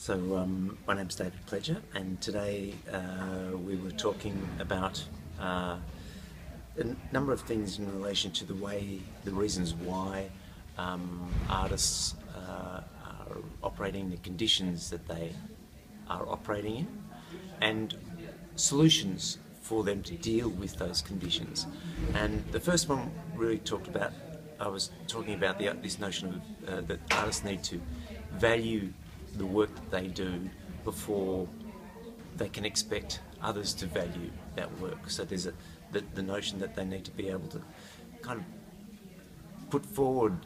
My name's David Pledger, and today we were talking about a number of things in relation to the reasons why artists are operating in the conditions that they are operating in, and solutions for them to deal with those conditions. And the first one really talked about, I was talking about this notion of that artists need to value the work that they do before they can expect others to value that work. So there's the notion that they need to be able to kind of put forward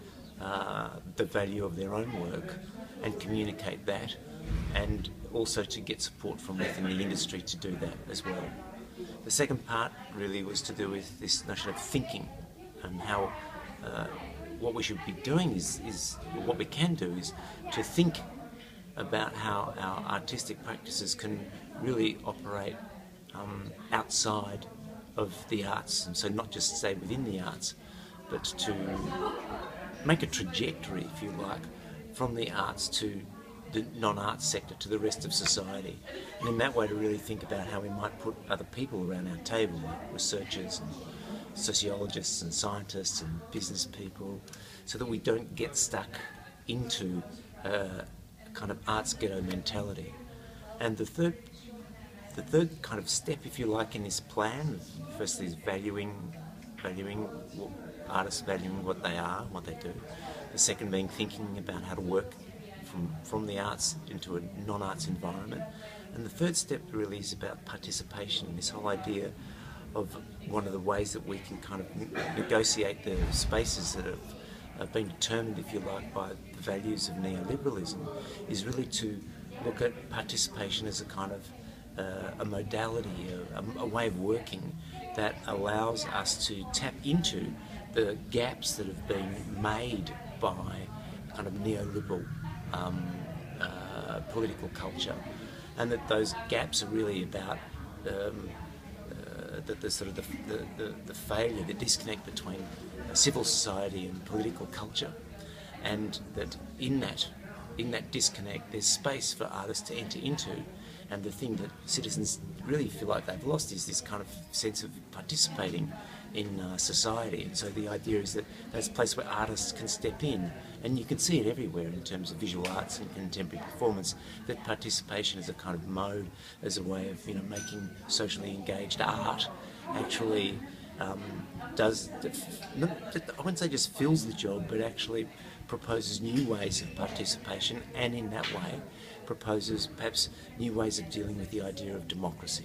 the value of their own work and communicate that, and also to get support from within the industry to do that as well. The second part really was to do with this notion of thinking, and how what we should be doing is what we can do is to think about how our artistic practices can really operate outside of the arts, and so not just stay within the arts, but to make a trajectory, if you like, from the arts to the non-arts sector, to the rest of society. And in that way to really think about how we might put other people around our table, like researchers and sociologists and scientists and business people, so that we don't get stuck into kind of arts ghetto mentality. And the third kind of step, if you like, in this plan, firstly is valuing artists, valuing what they are, what they do. The second being thinking about how to work from the arts into a non-arts environment. And the third step really is about participation, this whole idea of one of the ways that we can kind of negotiate the spaces that have been determined, if you like, by the values of neoliberalism, is really to look at participation as a kind of a modality, a way of working that allows us to tap into the gaps that have been made by kind of neoliberal political culture, and that those gaps are really about the sort of the failure, the disconnect between civil society and political culture, and that in that disconnect there's space for artists to enter into. And the thing that citizens really feel like they've lost is this kind of sense of participating in society. And so the idea is that there's a place where artists can step in, and you can see it everywhere in terms of visual arts and contemporary performance, that participation as a kind of mode, as a way of making socially engaged art actually does, I wouldn't say just fills the job, but actually proposes new ways of participation, and in that way proposes perhaps new ways of dealing with the idea of democracy.